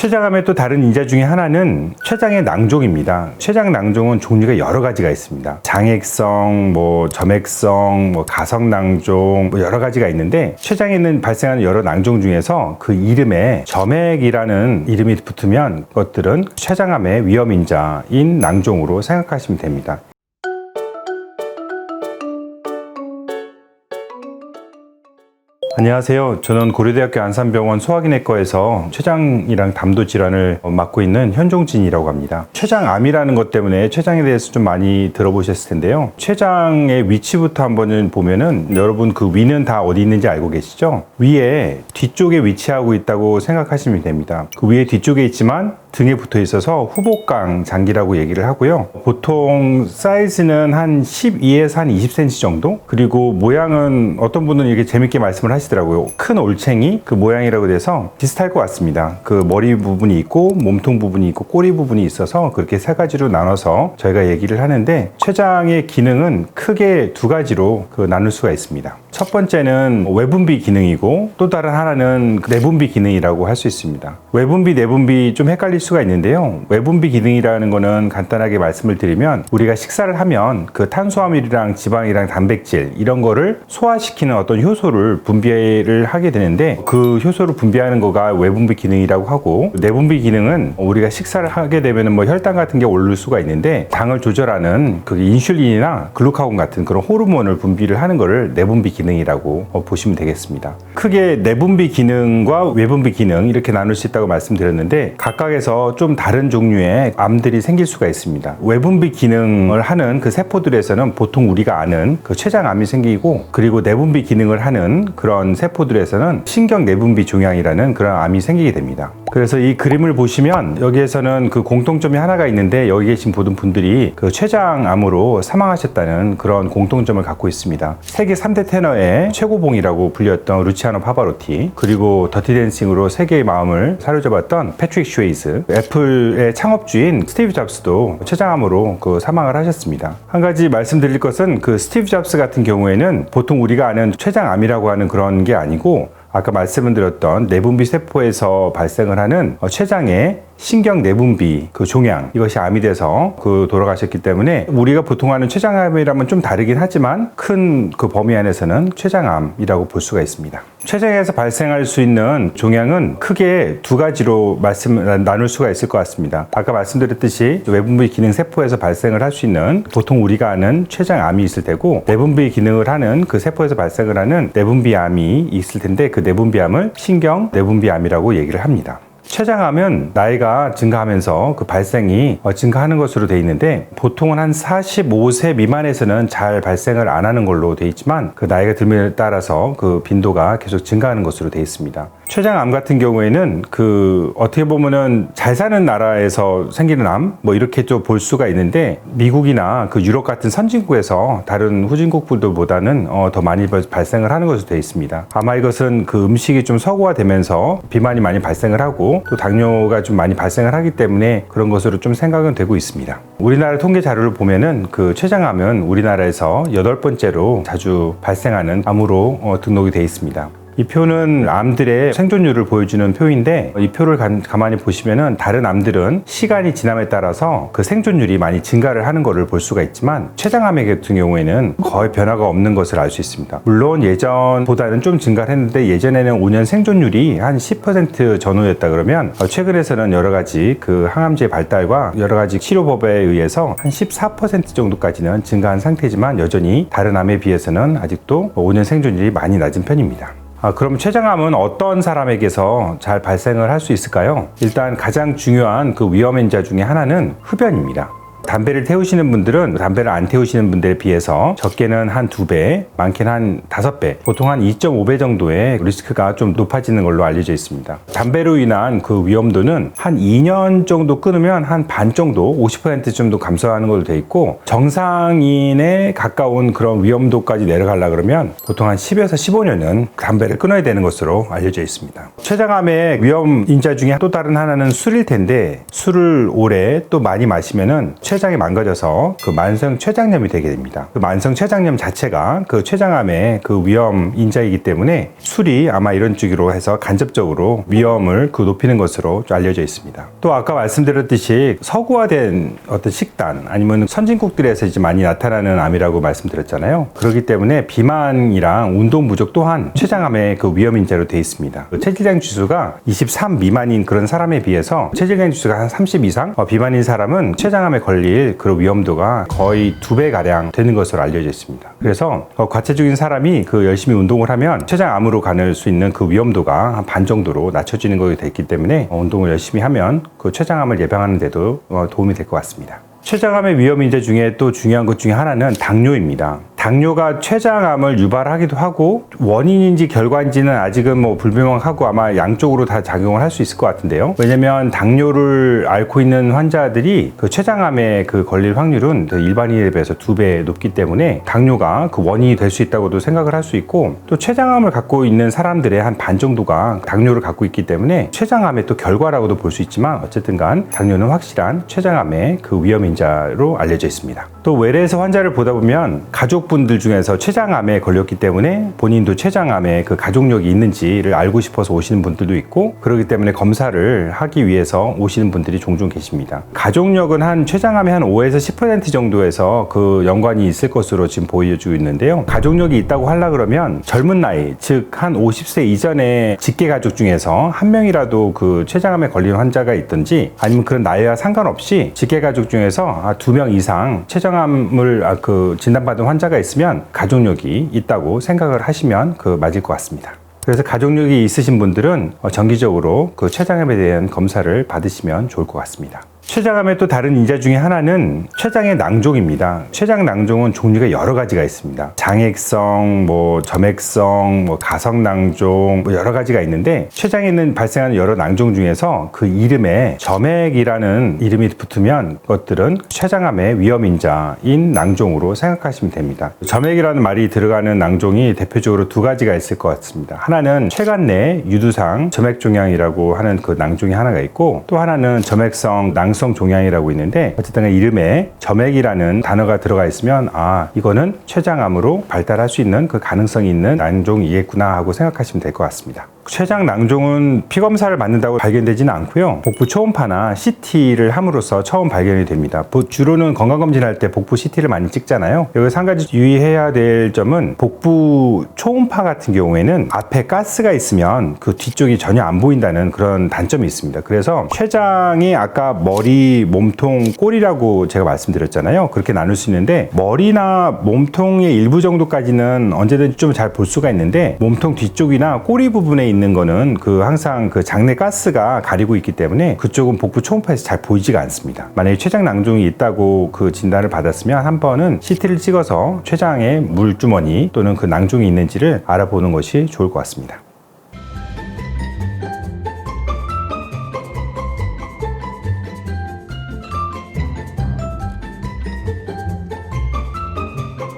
췌장암의 또 다른 인자 중에 하나는 췌장의 낭종입니다. 췌장 낭종은 종류가 여러 가지가 있습니다. 장액성, 점액성, 가성 낭종, 여러 가지가 있는데 췌장에는 발생하는 여러 낭종 중에서 그 이름에 점액이라는 이름이 붙으면 그것들은 췌장암의 위험 인자인 낭종으로 생각하시면 됩니다. 안녕하세요. 저는 고려대학교 안산병원 소화기내과에서 췌장이랑 담도 질환을 맡고 있는 현종진이라고 합니다. 췌장암이라는 것 때문에 췌장에 대해서 좀 많이 들어보셨을 텐데요. 췌장의 위치부터 한번 보면은 여러분 그 위는 다 어디 있는지 알고 계시죠? 위에 뒤쪽에 위치하고 있다고 생각하시면 됩니다. 그 위에 뒤쪽에 있지만 등에 붙어 있어서 후복강 장기라고 얘기를 하고요. 보통 사이즈는 한 12에서 한 20cm 정도? 그리고 모양은 어떤 분은 이렇게 재밌게 말씀을 하시더라고요. 큰 올챙이 그 모양이라고 돼서 비슷할 것 같습니다. 그 머리 부분이 있고 몸통 부분이 있고 꼬리 부분이 있어서 그렇게 세 가지로 나눠서 저희가 얘기를 하는데 췌장의 기능은 크게 두 가지로 나눌 수가 있습니다. 첫 번째는 외분비 기능이고 또 다른 하나는 내분비 기능이라고 할 수 있습니다. 외분비, 내분비 좀 헷갈릴 수가 있는데요. 외분비 기능이라는 거는 간단하게 말씀을 드리면 우리가 식사를 하면 그 탄수화물이랑 지방이랑 단백질 이런 거를 소화시키는 어떤 효소를 분비를 하게 되는데 그 효소를 분비하는 거가 외분비 기능이라고 하고 내분비 기능은 우리가 식사를 하게 되면 혈당 같은 게 오를 수가 있는데 당을 조절하는 그 인슐린이나 글루카곤 같은 그런 호르몬을 분비를 하는 거를 내분비 기능이라고 보시면 되겠습니다. 크게 내분비 기능과 외분비 기능 이렇게 나눌 수 있다고 말씀드렸는데 각각에서 좀 다른 종류의 암들이 생길 수가 있습니다. 외분비 기능을 하는 그 세포들에서는 보통 우리가 아는 그 췌장암이 생기고 그리고 내분비 기능을 하는 그런 세포들에서는 신경 내분비 종양이라는 그런 암이 생기게 됩니다. 그래서 이 그림을 보시면 여기에서는 그 공통점이 하나가 있는데 여기 계신 모든 분들이 그 췌장암으로 사망하셨다는 그런 공통점을 갖고 있습니다. 세계 3대 테너의 최고봉이라고 불렸던 루치아노 파바로티, 그리고 더티댄싱으로 세계의 마음을 사로잡았던 패트릭 슈웨이즈, 애플의 창업주인 스티브 잡스도 췌장암으로 사망을 하셨습니다. 한 가지 말씀드릴 것은 그 스티브 잡스 같은 경우에는 보통 우리가 아는 췌장암이라고 하는 그런 게 아니고 아까 말씀을 드렸던 내분비 세포에서 발생을 하는 췌장의 신경 내분비 그 종양 이것이 암이 돼서 돌아가셨기 때문에 우리가 보통 하는 췌장암이라면 좀 다르긴 하지만 큰 그 범위 안에서는 췌장암이라고 볼 수가 있습니다. 췌장에서 발생할 수 있는 종양은 크게 두 가지로 나눌 수가 있을 것 같습니다. 아까 말씀드렸듯이 외분비 기능 세포에서 발생을 할 수 있는 보통 우리가 아는 췌장암이 있을 테고 내분비 기능을 하는 그 세포에서 발생을 하는 내분비암이 있을 텐데 그 내분비암을 신경 내분비암이라고 얘기를 합니다. 췌장암은 나이가 증가하면서 그 발생이 증가하는 것으로 되어 있는데 보통은 한 45세 미만에서는 잘 발생을 안 하는 걸로 되어 있지만 그 나이가 들에 따라서 그 빈도가 계속 증가하는 것으로 되어 있습니다. 췌장암 같은 경우에는 어떻게 보면은 잘 사는 나라에서 생기는 암 이렇게 좀 볼 수가 있는데 미국이나 그 유럽 같은 선진국에서 다른 후진국들보다는 더 많이 발생을 하는 것으로 되어 있습니다. 아마 이것은 그 음식이 좀 서구화되면서 비만이 많이 발생을 하고 또 당뇨가 좀 많이 발생을 하기 때문에 그런 것으로 좀 생각은 되고 있습니다. 우리나라 통계 자료를 보면은 그 췌장암은 우리나라에서 8번째로 자주 발생하는 암으로 등록이 되어 있습니다. 이 표는 암들의 생존율을 보여주는 표인데 이 표를 가만히 보시면은 다른 암들은 시간이 지남에 따라서 그 생존율이 많이 증가를 하는 것을 볼 수가 있지만 췌장암 같은 경우에는 거의 변화가 없는 것을 알 수 있습니다. 물론 예전보다는 좀 증가를 했는데 예전에는 5년 생존율이 한 10% 전후였다 그러면 최근에서는 여러 가지 그 항암제 발달과 여러 가지 치료법에 의해서 한 14% 정도까지는 증가한 상태지만 여전히 다른 암에 비해서는 아직도 5년 생존율이 많이 낮은 편입니다. 그럼 췌장암은 어떤 사람에게서 잘 발생을 할 수 있을까요? 일단 가장 중요한 그 위험 인자 중에 하나는 흡연입니다. 담배를 태우시는 분들은 담배를 안 태우시는 분들에 비해서 적게는 한 2배, 많게는 한 5배, 보통 한 2.5배 정도의 리스크가 좀 높아지는 걸로 알려져 있습니다. 담배로 인한 그 위험도는 한 2년 정도 끊으면 한 반 정도, 50% 정도 감소하는 걸로 돼 있고 정상인에 가까운 그런 위험도까지 내려가려고 그러면 보통 한 10에서 15년은 담배를 끊어야 되는 것으로 알려져 있습니다. 췌장암의 위험 인자 중에 또 다른 하나는 술일 텐데 술을 오래 또 많이 마시면은 췌장이 망가져서 그 만성 췌장염이 되게 됩니다. 그 만성 췌장염 자체가 그 췌장암의 그 위험 인자이기 때문에 술이 아마 이런 쪽으로 해서 간접적으로 위험을 그 높이는 것으로 알려져 있습니다. 또 아까 말씀드렸듯이 서구화된 어떤 식단 아니면 선진국들에서 이제 많이 나타나는 암이라고 말씀드렸잖아요. 그렇기 때문에 비만이랑 운동 부족 또한 췌장암의 그 위험 인자로 되어 있습니다. 그 체질량 지수가 23 미만인 그런 사람에 비해서 체질량 지수가 한 30 이상 비만인 사람은 췌장암에 걸릴 그런 위험도가 거의 2배 가량 되는 것으로 알려져 있습니다. 그래서 과체중인 사람이 그 열심히 운동을 하면 췌장암으로 가는 수 있는 그 위험도가 한 반 정도로 낮춰지는 것이 됐기 때문에 운동을 열심히 하면 그 췌장암을 예방하는 데도 도움이 될 것 같습니다. 췌장암의 위험 인자 중에 또 중요한 것 중에 하나는 당뇨입니다. 당뇨가 췌장암을 유발하기도 하고 원인인지 결과인지는 아직은 뭐 불명확하고 아마 양쪽으로 다 작용을 할 수 있을 것 같은데요. 왜냐면 당뇨를 앓고 있는 환자들이 그 췌장암에 그 걸릴 확률은 일반인에 비해서 2배 높기 때문에 당뇨가 그 원인이 될 수 있다고도 생각을 할 수 있고 또 췌장암을 갖고 있는 사람들의 한 반 정도가 당뇨를 갖고 있기 때문에 췌장암의 또 결과라고도 볼 수 있지만 어쨌든 간 당뇨는 확실한 췌장암의 그 위험 인자로 알려져 있습니다. 또 외래에서 환자를 보다 보면 가족분들 중에서 췌장암에 걸렸기 때문에 본인도 췌장암에 그 가족력이 있는지를 알고 싶어서 오시는 분들도 있고 그렇기 때문에 검사를 하기 위해서 오시는 분들이 종종 계십니다. 가족력은 한 췌장암의 한 5에서 10% 정도에서 그 연관이 있을 것으로 지금 보여주고 있는데요. 가족력이 있다고 하려 그러면 젊은 나이, 즉 한 50세 이전의 직계 가족 중에서 한 명이라도 그 췌장암에 걸린 환자가 있든지 아니면 그런 나이와 상관없이 직계 가족 중에서 2명 이상 췌장암을 그 진단받은 환자가 있으면 가족력이 있다고 생각을 하시면 그 맞을 것 같습니다. 그래서 가족력이 있으신 분들은 정기적으로 그 췌장암에 대한 검사를 받으시면 좋을 것 같습니다. 췌장암의 또 다른 인자 중에 하나는 췌장의 낭종입니다. 췌장 낭종은 종류가 여러 가지가 있습니다. 장액성, 점액성, 가성 낭종, 여러 가지가 있는데 췌장에 있는 발생하는 여러 낭종 중에서 그 이름에 점액이라는 이름이 붙으면 그것들은 췌장암의 위험 인자인 낭종으로 생각하시면 됩니다. 점액이라는 말이 들어가는 낭종이 대표적으로 2가지가 있을 것 같습니다. 하나는 췌간 내 유두상 점액종양이라고 하는 그 낭종이 하나가 있고 또 하나는 점액성 낭성 종양이라고 있는데 어쨌든 점액에 점액이라는 단어가 들어가 있으면 이거는 췌장암으로 발달할 수 있는 그 가능성이 있는 낭종이겠구나 하고 생각하시면 될 것 같습니다. 췌장 낭종은 피검사를 받는다고 발견되지는 않고요. 복부 초음파나 CT를 함으로써 처음 발견이 됩니다. 주로는 건강검진할 때 복부 CT를 많이 찍잖아요. 여기서 한 가지 유의해야 될 점은 복부 초음파 같은 경우에는 앞에 가스가 있으면 그 뒤쪽이 전혀 안 보인다는 그런 단점이 있습니다. 그래서 췌장이 아까 머리, 몸통, 꼬리라고 제가 말씀드렸잖아요. 그렇게 나눌 수 있는데 머리나 몸통의 일부 정도까지는 언제든지 좀 잘 볼 수가 있는데 몸통 뒤쪽이나 꼬리 부분에 있는 거는 항상 그 장내 가스가 가리고 있기 때문에 그쪽은 복부 초음파에서 잘 보이지가 않습니다. 만약에 췌장 낭종이 있다고 그 진단을 받았으면 한 번은 CT를 찍어서 췌장에 물주머니 또는 그 낭종이 있는지를 알아보는 것이 좋을 것 같습니다.